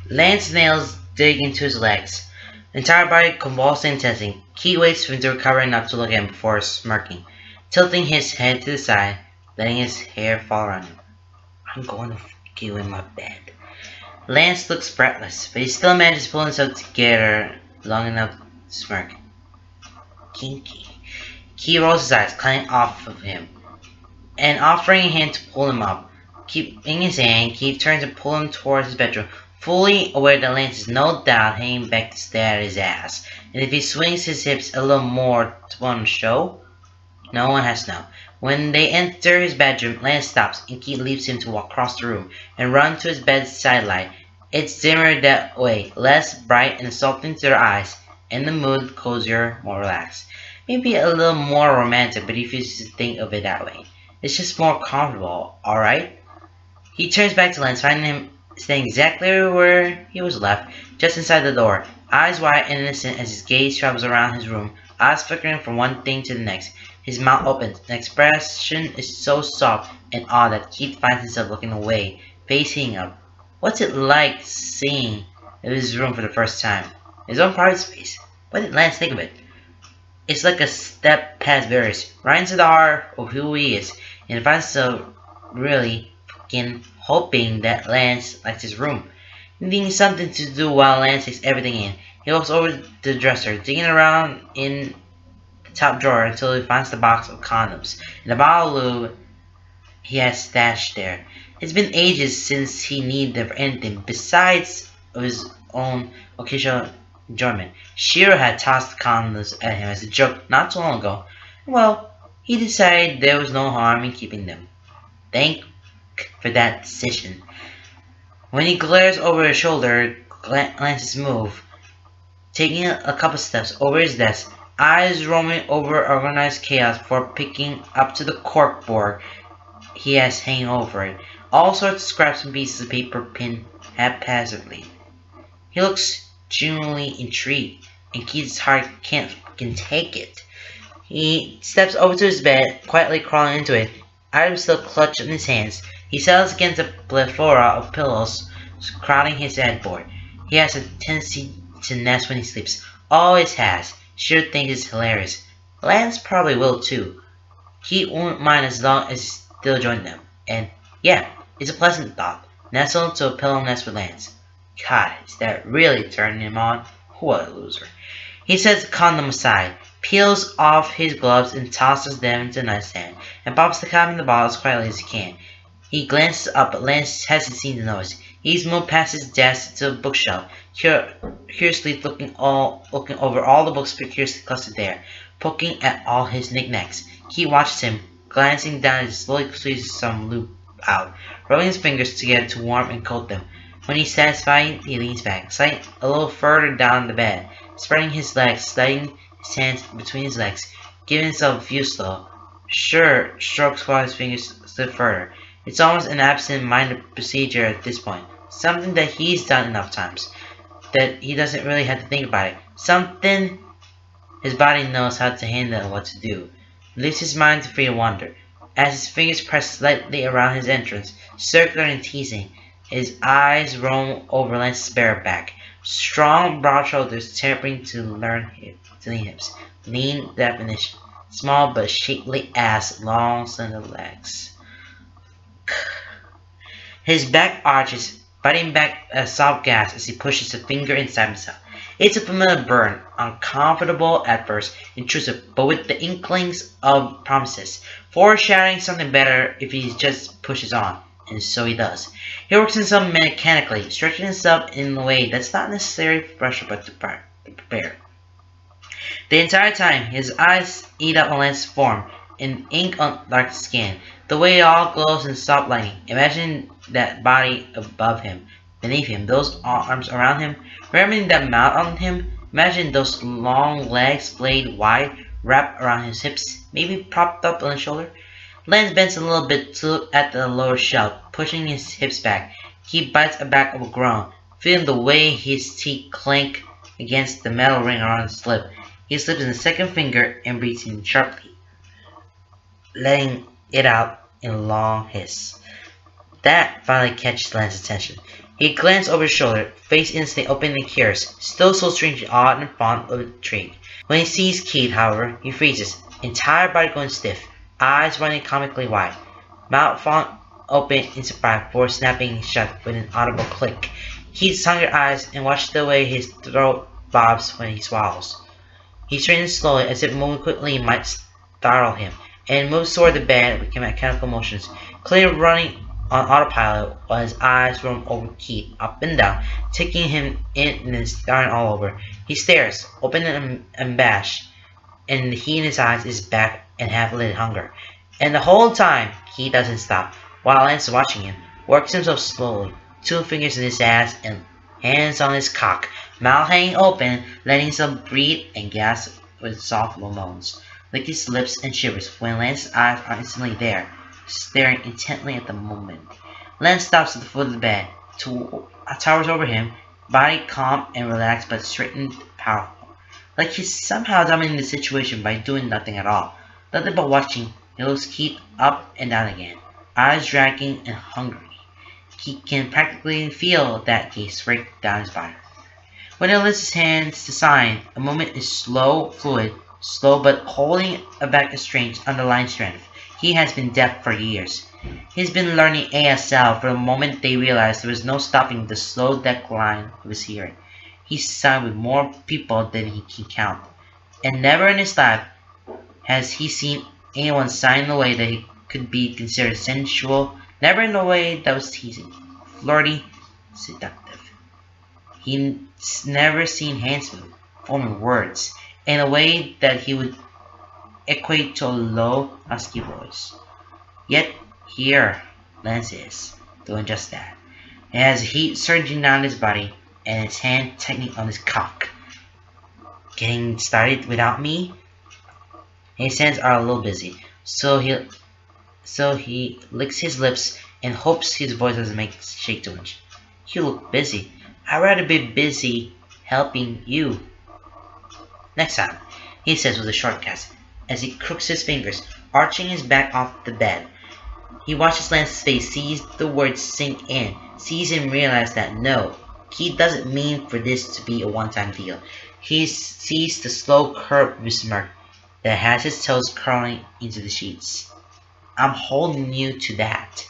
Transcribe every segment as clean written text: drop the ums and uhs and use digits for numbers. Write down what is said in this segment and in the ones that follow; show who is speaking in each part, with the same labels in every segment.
Speaker 1: Lance's nails dig into his legs, entire body convulsing and tensing. Key waits for him to recover enough to look at him before smirking, tilting his head to the side, letting his hair fall around him. I'm going to fuck you in my bed. Lance looks breathless, but he still manages to pull himself together long enough to smirk. Kinky. Key rolls his eyes, climbing off of him, and offering a hand to pull him up. Keeping his hand, Key turns to pull him towards his bedroom, fully aware that Lance is no doubt hanging back to stare at his ass, and if he swings his hips a little more to put on a show, no one has to know. When they enter his bedroom, Lance stops, and Key leaves him to walk across the room and run to his bedside light. It's dimmer that way, less bright and insulting to their eyes, and the mood cozier, more relaxed. Maybe a little more romantic, but he refuses to think of it that way. It's just more comfortable, alright? He turns back to Lance, finding him staying exactly where he was left, just inside the door, eyes wide and innocent as his gaze travels around his room, eyes flickering from one thing to the next. His mouth opens. The expression is so soft and odd that Keith finds himself looking away, facing up. What's it like seeing his room for the first time? His own private space. What did Lance think of it? It's like a step past barriers, right into the heart of who he is, and finds himself really fucking hoping that Lance likes his room. Needing something to do while Lance takes everything in, he walks over to the dresser, digging around in the top drawer until he finds the box of condoms and the bottle of lube he has stashed there. It's been ages since he needed them for anything besides of his own occasional enjoyment. Shiro had tossed the condoms at him as a joke not too long ago. Well, he decided there was no harm in keeping them. Thank for that decision. When he glares over his shoulder, Lance's move, taking a couple steps over his desk, eyes roaming over organized chaos before picking up to the corkboard he has hanging over it. All sorts of scraps and pieces of paper pinned haphazardly. He looks genuinely intrigued, and Keith's heart can't fucking take it. He steps over to his bed, quietly crawling into it, items still clutched in his hands. He settles against a plethora of pillows crowding his headboard. He has a tendency to nest when he sleeps. Always has. Sure thinks it's hilarious. Lance probably will too. He won't mind as long as he still join them. And yeah, it's a pleasant thought. Nestle into a pillow nest with Lance. God, is that really turning him on? What a loser. He sets the condom aside, peels off his gloves and tosses them into the nightstand, and pops the cap in the bottle as quietly as he can. He glances up, but Lance hasn't seen the noise. He's moved past his desk to a bookshelf, curiously looking over all the books curiously clustered there, poking at all his knickknacks. He watches him, glancing down as he slowly squeezes some lube out, rubbing his fingers together to warm and coat them. When he's satisfied, he leans back, sliding a little further down the bed, spreading his legs, sliding his hands between his legs, giving himself a few slow, sure strokes while his fingers slip further. It's almost an absent-minded procedure at this point, something that he's done enough times, that he doesn't really have to think about it, something his body knows how to handle and what to do. Leaves his mind to free wander. As his fingers press slightly around his entrance, circular and teasing, his eyes roam over Lance's bare back. Strong, broad shoulders tapering to lean hips. Lean definition. Small but shapely ass, long, slender legs. His back arches, biting back a soft gasp as he pushes a finger inside himself. It's a familiar burn, uncomfortable at first, intrusive, but with the inklings of promises, foreshadowing something better if he just pushes on, and so he does. He works himself mechanically, stretching himself in a way that's not necessary for pressure but to prepare. The entire time, his eyes eat up on Lance's form, and ink on dark skin, the way it all glows in soft lighting. Imagine that body above him, beneath him, those arms around him, remembering that mouth on him. Imagine those long legs, blade wide, wrapped around his hips, maybe propped up on his shoulder. Lance bends a little bit to look at the lower shelf, pushing his hips back. He bites back of a groan, feeling the way his teeth clank against the metal ring around his lip. He slips in the second finger and breathes in sharply, letting it out in a long hiss. That finally catches Lance's attention. He glanced over his shoulder, face instantly open and curious, still so strangely odd and fond of intrigue. When he sees Keith, however, he freezes, entire body going stiff, eyes running comically wide, mouth falling open in surprise before snapping shut with an audible click. Keith hung his eyes and watched the way his throat bobs when he swallows. He straightens slowly as if moving quickly might startle him, and moves toward the bed with mechanical motions, clearly running on autopilot while his eyes roam over Keith up and down, taking him in and then staring all over. He stares, open and abashed, and the heat in his eyes is back and half-lit hunger. And the whole time, Keith doesn't stop, while Lance is watching him, works himself slowly, 2 fingers in his ass and hands on his cock, mouth hanging open, letting himself breathe and gasp with soft low moans. Lick his lips and shivers when Lance's eyes are instantly there, staring intently at the moment. Lance stops at the foot of the bed, towers over him, body calm and relaxed but straightened powerful. Like he's somehow dominating the situation by doing nothing at all. Nothing but watching, he looks Keith up and down again, eyes dragging and hungry. He can practically feel that gaze right down his body. When he lifts his hands to sign, a movement is slow, fluid, slow but holding back a strange underlying strength. He has been deaf for years. He's been learning ASL from the moment they realized there was no stopping the slow decline of his hearing. He's signed with more people than he can count, and never in his life has he seen anyone sign in a way that he could be considered sensual, never in a way that was teasing, flirty, seductive. He's never seen hands move, forming words, in a way that he would equate to a low, husky voice. Yet, here, Lance is, doing just that. He has heat surging down his body, and his hand tightening on his cock. Getting started without me? His hands are a little busy, so he licks his lips and hopes his voice doesn't shake too much. You look busy. I'd rather be busy helping you. Next time, he says with a short gasp, as he crooks his fingers, arching his back off the bed. He watches Lance's face, sees the words sink in, sees him realize that no, he doesn't mean for this to be a one-time deal. He sees the slow curve of his smirk that has his toes curling into the sheets. I'm holding you to that.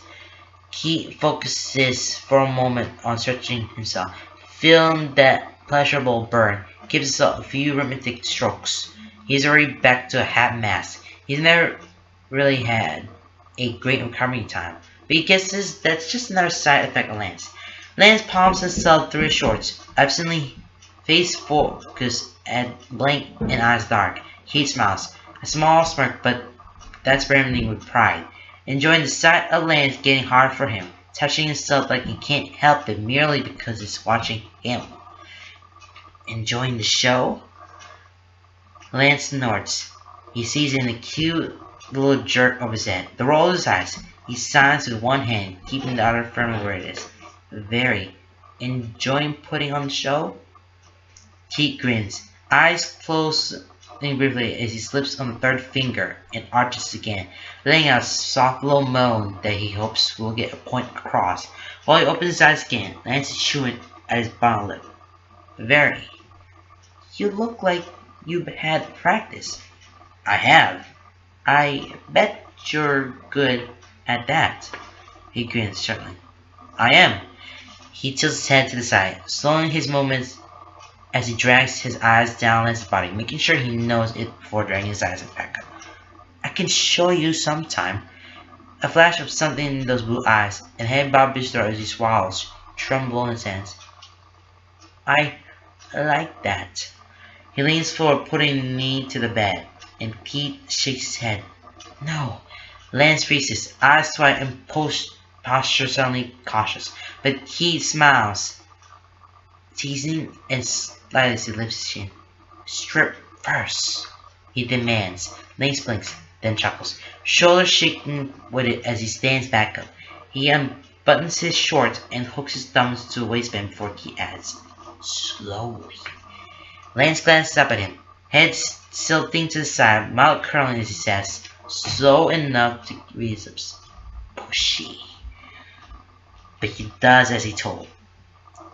Speaker 1: He focuses for a moment on stretching himself, feeling that pleasurable burn, gives himself a few rhythmic strokes. He's already back to a half mast. He's never really had a great recovery time, but he guesses that's just another side effect of Lance. Lance palms himself through his shorts, absently face focused and blank and eyes dark. He smiles, a small smirk, but that's brimming with pride, enjoying the sight of Lance getting hard for him, touching himself like he can't help it merely because he's watching him. Enjoying the show? Lance snorts. He sees in a cute little jerk of his head, the roll of his eyes. He signs with one hand, keeping the other firmly where it is. Very. Enjoying putting on the show? Keith grins, eyes closing briefly as he slips on the 3rd finger and arches again, letting out a soft low moan that he hopes will get a point across. While he opens his eyes again, Lance is chewing at his bottom lip. Very. You look like you've had practice. I have. I bet you're good at that. He grins, chuckling. I am. He tilts his head to the side, slowing his movements as he drags his eyes down his body, making sure he knows it before dragging his eyes back up. I can show you sometime. A flash of something in those blue eyes, and head bob his throat as he swallows, tremble in his hands. I like that. He leans forward, putting me to the bed, and Keith shakes his head. No. Lance freezes, eyes wide and posture suddenly cautious, but Keith smiles, teasing and slightly as he lifts his chin. Strip first, he demands. Lance blinks, then chuckles, shoulders shaking with it as he stands back up. He unbuttons his shorts and hooks his thumbs to the waistband before Keith adds, slowly. Lance glances up at him, head tilting to the side, mouth curling as he says, slow enough to read his lips. Pushy. But he does as he told.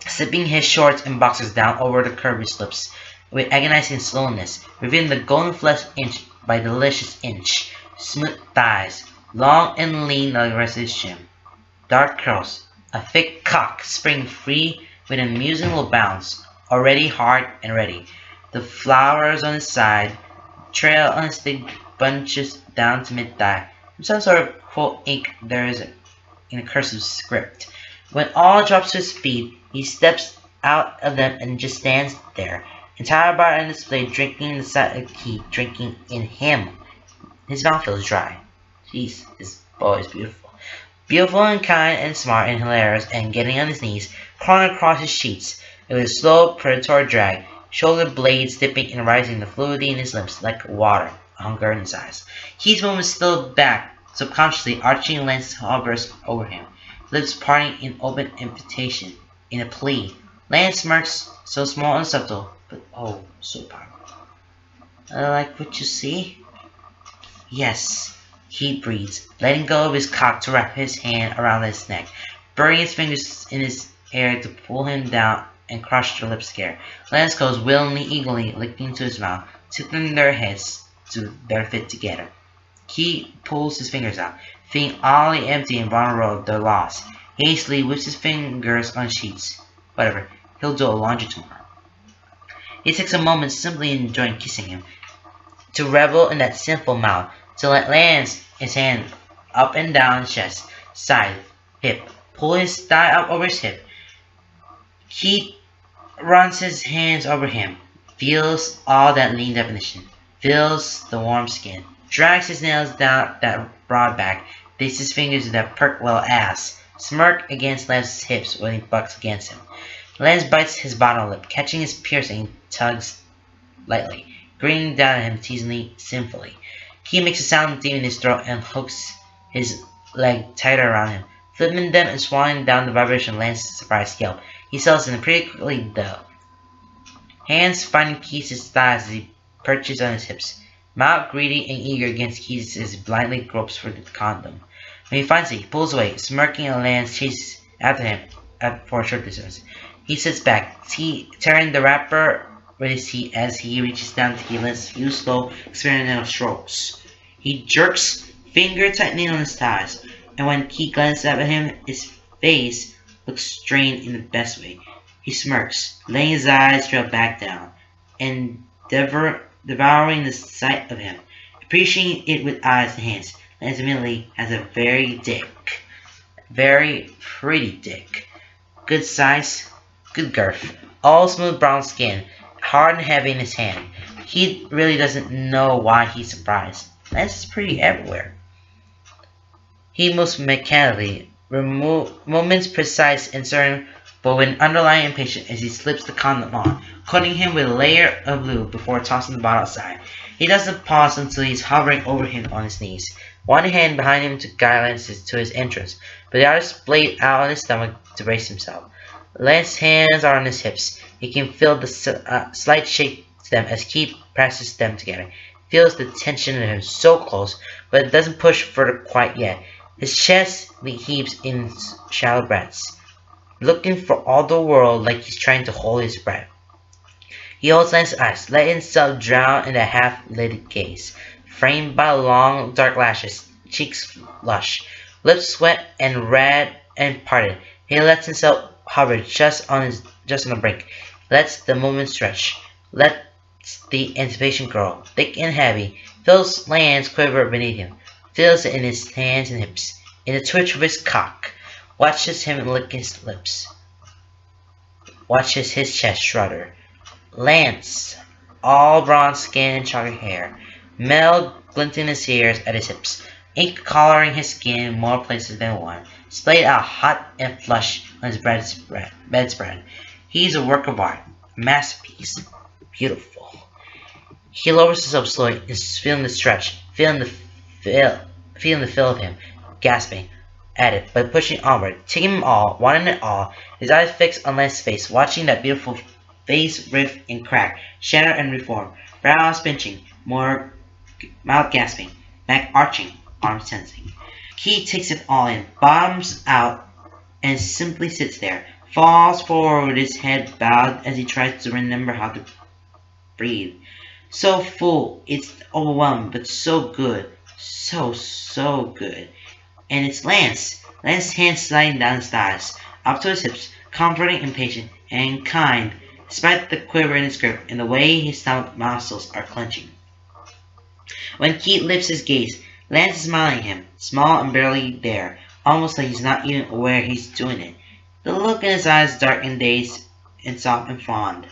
Speaker 1: slipping his shorts and boxers down over the curvy lips with agonizing slowness, revealing the golden flesh inch by delicious inch, smooth thighs, long and lean like the rest of his chin, dark curls, a thick cock spring free with an amusing little bounce, already hard and ready. The flowers on his side trail on his thick bunches down to mid-thigh. Some sort of quote ink there is in a cursive script. When all drops to his feet, he steps out of them and just stands there, entire body on display, drinking the sight of Key drinking in him. His mouth feels dry. Jeez, this boy is beautiful. Beautiful and kind and smart and hilarious, and getting on his knees, crawling across his sheets, with a slow predatory drag, shoulder blades dipping and rising the fluidity in his limbs like water, hunger in his eyes. Key's moment still back, subconsciously arching Lance hovers over him, lips parting in open invitation, in a plea. Lance smirks, so small and subtle, but oh, so powerful. I like what you see? Yes, he breathes, letting go of his cock to wrap his hand around his neck, burying his fingers in his hair to pull him down and crush their lips together. Lance goes willingly, eagerly, licking to his mouth, tickling their heads to their fit together. He pulls his fingers out, feeling oddly empty and vulnerable of their loss. Hastily whips his fingers on sheets. Whatever, he'll do a laundry tomorrow. He takes a moment simply enjoying kissing him, to revel in that simple mouth, to let Lance his hand up and down his chest, side, hip, pull his thigh up over his hip. He runs his hands over him, feels all that lean definition, feels the warm skin, drags his nails down that broad back, digs his fingers in that perk little ass, smirk against Lance's hips when he bucks against him. Lance bites his bottom lip, catching his piercing, tugs lightly, grinning down at him teasingly, sinfully. He makes a sound deep in his throat and hooks his leg tighter around him, flipping them and swallowing down the vibration of Lance's surprised yelp. He settles in pretty quickly though. Hands finding Keith's thighs as he perches on his hips, mouth greedy and eager against Keith's as he blindly gropes for the condom. When he finds it, he pulls away, smirking, and Lance chases after him for a short distance. He sits back, tearing the wrapper with his teeth as he reaches down to give Lance a few slow, experimental strokes. He jerks, finger tightening on his thighs, and when Keith glances up at him, his face looks strained in the best way. He smirks, letting his eyes trail back down, and devouring the sight of him, appreciating it with eyes and hands. Lance immediately has a very pretty dick. Good size, good girth, all smooth brown skin, hard and heavy in his hand. He really doesn't know why he's surprised. Lance is pretty everywhere. He moves mechanically, moments precise and certain, but with an underlying impatience as he slips the condom on, coating him with a layer of lube before tossing the bottle outside. He doesn't pause until he's hovering over him on his knees, one hand behind him to guide Lance to his entrance, but the other splayed out on his stomach to brace himself. Lance's hands are on his hips. He can feel the slight shake to them as Keith presses them together. He feels the tension in him so close, but it doesn't push further quite yet. His chest heaves in shallow breaths, looking for all the world like he's trying to hold his breath. He holds Lance's eyes, letting himself drown in a half-lit gaze, framed by long dark lashes, cheeks flush, lips wet and red and parted. He lets himself hover just on the brink, lets the moment stretch, lets the anticipation grow, thick and heavy, feels Lance quiver beneath him, feels it in his hands and hips, in the twitch of his cock, watches him lick his lips, watches his chest shudder. Lance, all bronze skin and chocolate hair, metal glinting his ears at his hips, ink coloring his skin in more places than one, splayed out hot and flush on his bedspread. He's a work of art, a masterpiece, beautiful. He lowers himself slowly, feeling the stretch, feeling the feel of him, gasping at it, but pushing onward, taking him all, wanting it all, his eyes fixed on Lance's face, watching that beautiful face rift and crack, shatter and reform, brows pinching, more mouth gasping, back arching, arms tensing. He takes it all in, bottoms out, and simply sits there, falls forward with his head bowed as he tries to remember how to breathe. So full, it's overwhelming, but so good. So good. And it's Lance. Lance's hands sliding down his thighs, up to his hips, comforting, impatient, and kind, despite the quiver in his grip and the way his stomach muscles are clenching. When Keith lifts his gaze, Lance is smiling at him, small and barely there, almost like he's not even aware he's doing it. The look in his eyes dark and dazed and soft and fond.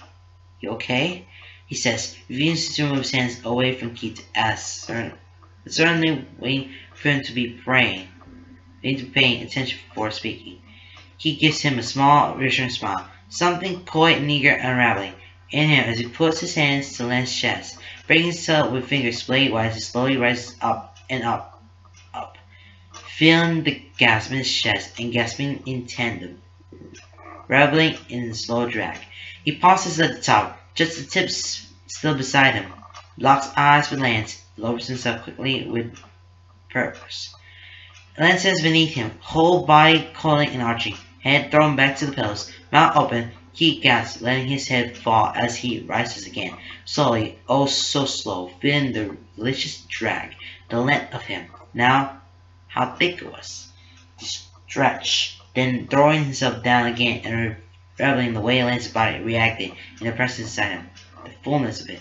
Speaker 1: "You okay?" he says, refusing to move his hands away from Keith as certainly waiting for him to be paying attention before speaking. He gives him a small, reassuring smile, something coy and eager unraveling in him as he puts his hands to Lance's chest, breaking himself with fingers blade-wise as he slowly rises up and up, feeling the gasp in his chest and gasping in tandem, reveling in the slow drag. He pauses at the top, just the tips still beside him, locks eyes with Lance, lowers himself quickly with purpose. Lance is beneath him, whole body coiling and arching, head thrown back to the pillows, mouth open. He gasps, letting his head fall as he rises again, slowly, oh so slow, feeling the delicious drag, the length of him. Now, how thick it was. Stretch, then throwing himself down again and reveling the way Lance's body reacted in the presence inside him, the fullness of it.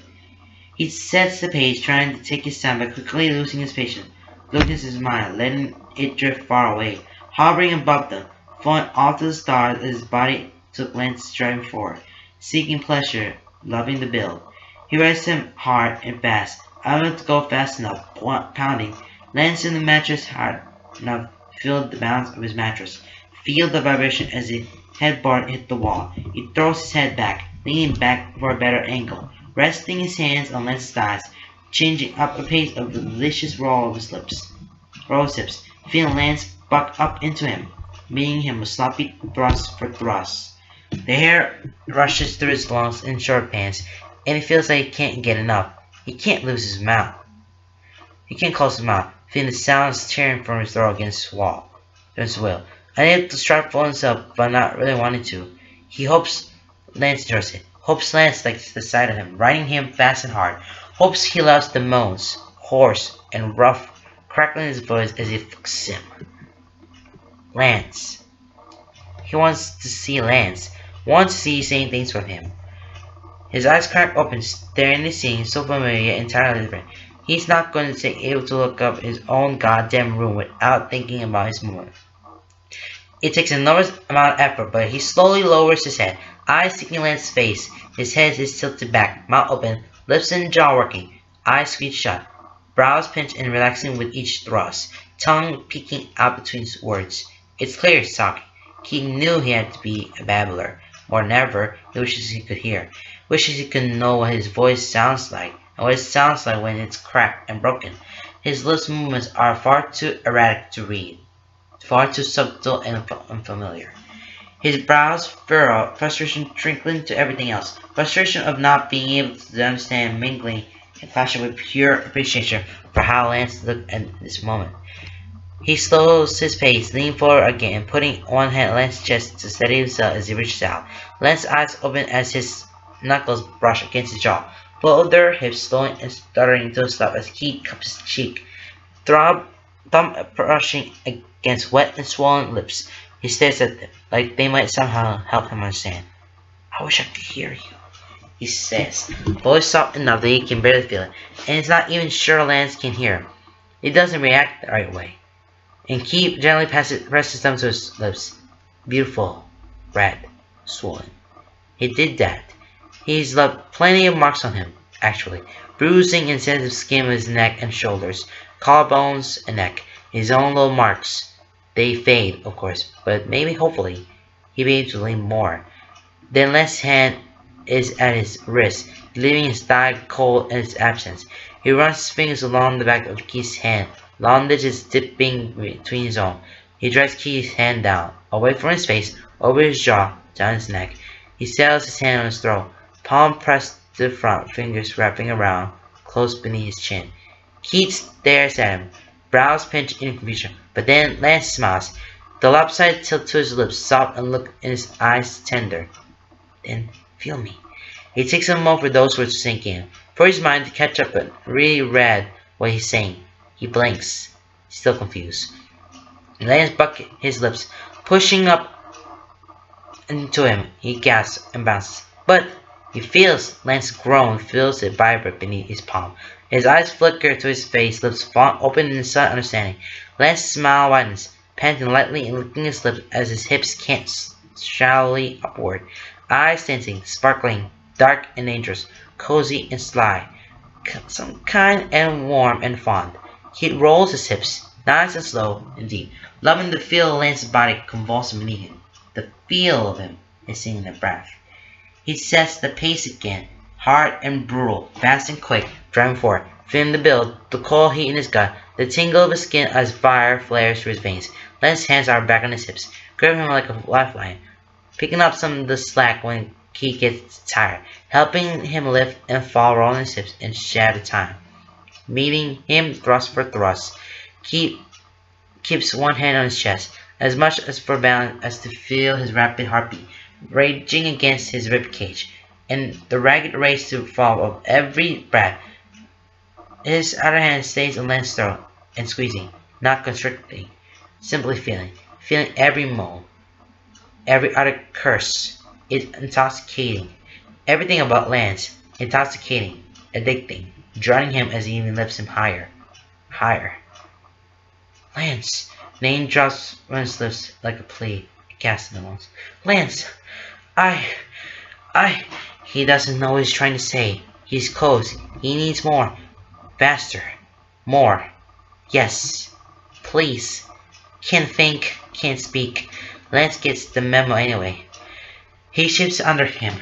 Speaker 1: He sets the pace, trying to take his time by quickly losing his patience, losing his mind, letting it drift far away, hovering above them, falling off to the stars as his body took Lance striving forward, seeking pleasure, loving the build. He rides him hard and fast, unable to go fast enough, pounding. Lance in the mattress hard enough, feel the bounce of his mattress, feel the vibration as his headboard hit the wall. He throws his head back, leaning back for a better angle, resting his hands on Lance's thighs, changing up the pace of the delicious roll of his lips. Rose hips, feeling Lance buck up into him, meeting him with sloppy thrust for thrust. The hair rushes through his lungs in short pants, and he feels like he can't get enough. He can't lose his mouth. He can't close his mouth, feeling the sounds tearing from his throat against his will. Unable to stifle himself, but not really wanting to. He hopes Lance enjoys it. Hopes Lance likes the sight of him, riding him fast and hard. Hopes he loves the moans, hoarse and rough, crackling his voice as he fucks him. Lance. He wants to see Lance. Wants to see saying things from him. His eyes crack open, staring at the scene, so familiar yet entirely different. He's not going to be able to look up his own goddamn room without thinking about his moment. It takes an enormous amount of effort, but he slowly lowers his head, eyes seeking Lance's face. His head is tilted back, mouth open, lips and jaw working, eyes squeezed shut, brows pinched and relaxing with each thrust, tongue peeking out between words. It's clear he's talking. He knew he had to be a babbler. More than ever, he wishes he could hear. Wishes he could know what his voice sounds like, and what it sounds like when it's cracked and broken. His lips movements are far too erratic to read, far too subtle and unfamiliar. His brows furrow, frustration trickling to everything else. Frustration of not being able to understand, mingling and clashing with pure appreciation for how Lance looked at this moment. He slows his pace, leaning forward again, putting one hand on Lance's chest to steady himself as he reaches out. Lance's eyes open as his knuckles brush against his jaw. Both their hips slowing and stuttering to a stop as he cups his cheek. Thumb brushing against wet and swollen lips. He stares at them, like they might somehow help him understand. "I wish I could hear you," he says, voice soft enough that he can barely feel it, and he's not even sure Lance can hear him. He doesn't react the right way. And Keith gently presses them to his lips. Beautiful, red, swollen. He did that. He's left plenty of marks on him, actually. Bruising and sensitive skin of his neck and shoulders, collarbones and neck. His own little marks. They fade, of course, but maybe, hopefully, he'll be able to lean more. Then Lance's hand is at his wrist, leaving his thigh cold in its absence. He runs his fingers along the back of Keith's hand, long digits dipping between his own. He drags Keith's hand down, away from his face, over his jaw, down his neck. He settles his hand on his throat, palm pressed to the front, fingers wrapping around, close beneath his chin. Keith stares at him, brows pinched in confusion, but then Lance smiles. The lopsided tilt to his lips, soft and look in his eyes tender. Then, feel me. It takes a moment for those words to sink in, for his mind to catch up and really read what he's saying. He blinks, still confused. Lance bucks his lips, pushing up into him. He gasps and bounces. But he feels Lance groan, feels it vibrate beneath his palm. His eyes flicker to his face, lips fall open in sudden understanding. Lance's smile widens, panting lightly and licking his lips as his hips cant shallowly upward. Eyes dancing, sparkling, dark and dangerous, cozy and sly, some kind and warm and fond. He rolls his hips, nice and slow and deep, loving the feel of Lance's body convulsing beneath him. The feel of him hissing in their breath. He sets the pace again, hard and brutal, fast and quick, driving forward, feeling the build, the cold heat in his gut, the tingle of his skin as fire flares through his veins. Lance's hands are back on his hips, gripping him like a lifeline, picking up some of the slack when he gets tired, helping him lift and fall, rolling his hips and shatter time. Meeting him thrust for thrust, keeps one hand on his chest, as much as for balance as to feel his rapid heartbeat raging against his ribcage, and the ragged race to fall of every breath. His other hand stays on Lance's throat and squeezing, not constricting, simply feeling every moan, every other curse. It's intoxicating. Everything about Lance, intoxicating, addicting, drowning him as he even lifts him higher, higher. Lance! Name drops from his lips like a plea, a gasp in the lungs. Lance! He doesn't know what he's trying to say. He's close. He needs more. Faster. More. Yes. Please. Can't think. Can't speak. Lance gets the memo anyway. He shifts under him.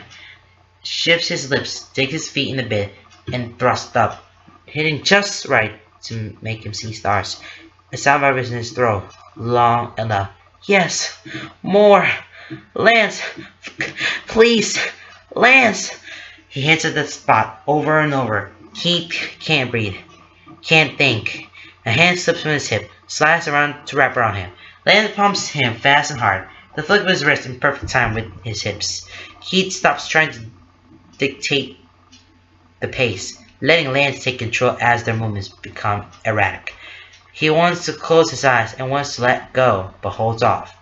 Speaker 1: Shifts his lips. Digs his feet in the bed. And thrusts up. Hitting just right to make him see stars. A sound vibrates in his throat. Long and loud. Yes. More. Lance. Please. Lance. He hits at the spot over and over. He can't breathe. Can't think. A hand slips from his hip, slides around to wrap around him. Lance pumps him fast and hard, the flick of his wrist in perfect time with his hips. He stops trying to dictate the pace, letting Lance take control as their movements become erratic. He wants to close his eyes and wants to let go, but holds off.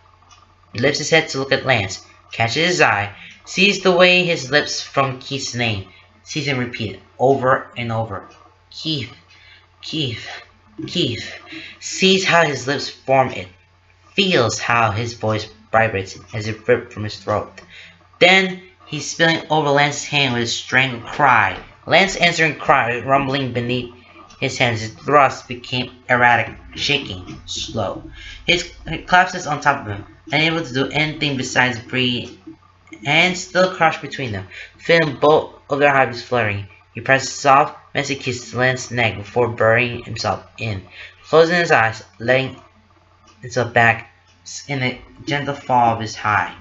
Speaker 1: He lifts his head to look at Lance, catches his eye, sees the way his lips from Keith's name, sees him repeat it over and over. Keith, Keith, Keith. Sees how his lips form it. Feels how his voice vibrates as it rips from his throat. Then he's spilling over Lance's hand with a strangled cry. Lance answering cry, rumbling beneath his hands. His thrust became erratic, shaking, slow. He collapses on top of him, unable to do anything besides breathe. Hands still crushed between them, feeling both of their heartbeats fluttering. He presses soft, messy kisses to Lance's neck before burying himself in, closing his eyes, letting himself back in the gentle fall of his high.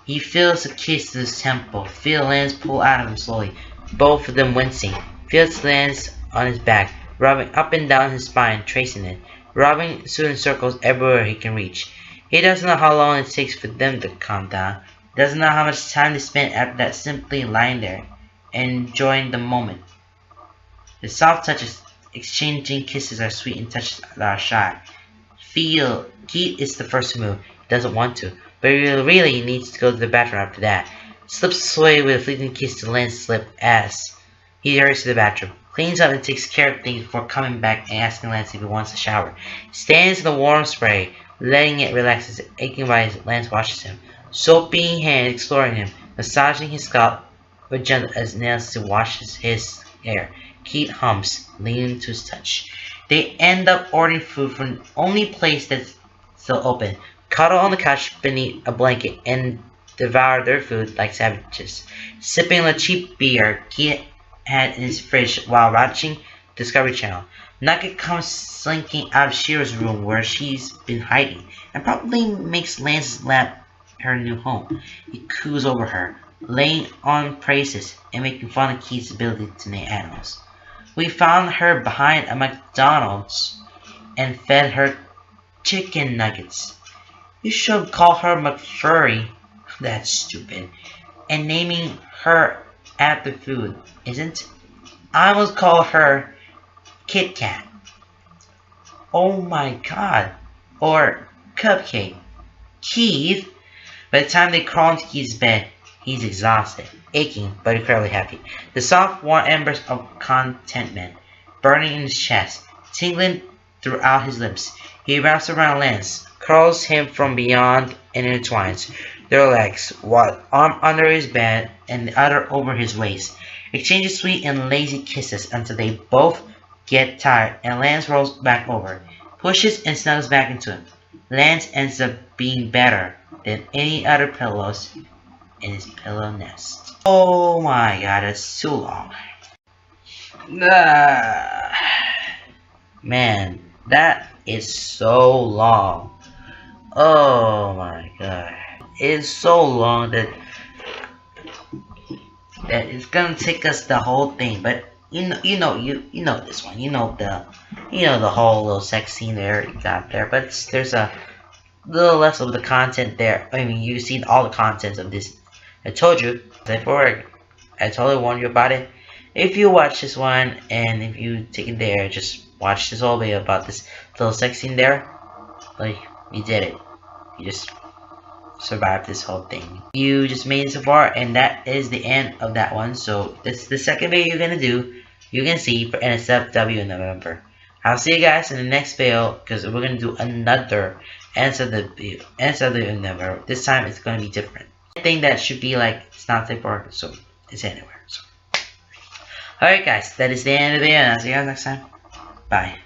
Speaker 1: He feels a kiss to his temple, feels Lance pull out of him slowly, both of them wincing, feels Lance on his back, rubbing up and down his spine, tracing it, rubbing soothing circles everywhere he can reach. He doesn't know how long it takes for them to calm down. He doesn't know how much time they spend after that simply lying there, enjoying the moment. The soft touches, exchanging kisses are sweet and touches that are shy. Keith is the first to move. He doesn't want to, but he really needs to go to the bathroom after that. Slips away with a fleeting kiss to Lance's lip as he hurries to the bathroom. Cleans up and takes care of things before coming back and asking Lance if he wants a shower. Stands in the warm spray, letting it relax as aching body as Lance washes him. Soapy hand exploring him, massaging his scalp with gentle as nails to wash his hair. Keith hums, leaning to his touch. They end up ordering food from the only place that's still open. Cuddle on the couch beneath a blanket and devour their food like savages. Sipping the cheap beer Keith had in his fridge while watching Discovery Channel. Nugget comes slinking out of Shira's room where she's been hiding, and probably makes Lance's lap her new home. He coos over her, laying on praises and making fun of Keith's ability to name animals. We found her behind a McDonald's and fed her chicken nuggets. You should call her McFurry. That's stupid. And naming her after food, isn't? I would call her Kit Kat. Oh my god. Or Cupcake. Keith. By the time they crawl into Keith's bed, he's exhausted, aching, but incredibly happy. The soft, warm embers of contentment burning in his chest, tingling throughout his lips. He wraps around Lance, curls him from beyond, and intertwines their legs, one arm under his bed and the other over his waist. Exchanges sweet and lazy kisses until they both get tired, and Lance rolls back over, pushes and snuggles back into him. Lance ends up being better than any other pillows in his pillow nest. Oh my god, that's too long. Man, that is so long. Oh my god. It's so long that it's gonna take us the whole thing, but you know this one. You know the whole little sex scene there you got there, but there's a little less of the content there. I mean, you've seen all the contents of this. I told you before. I totally warned you about it. If you watch this one and if you take it there, just watch this whole video about this little sex scene there. Like, you did it. You just survived this whole thing. You just made it so far, and that is the end of that one. So this is the second video you're gonna do. You can see for NSFW in November. I'll see you guys in the next video because we're gonna do another NSFW in November. This time it's gonna be different. I think that should be like it's not safe for so it's anywhere. So alright guys, that is the end of the video, and I'll see you guys next time. Bye.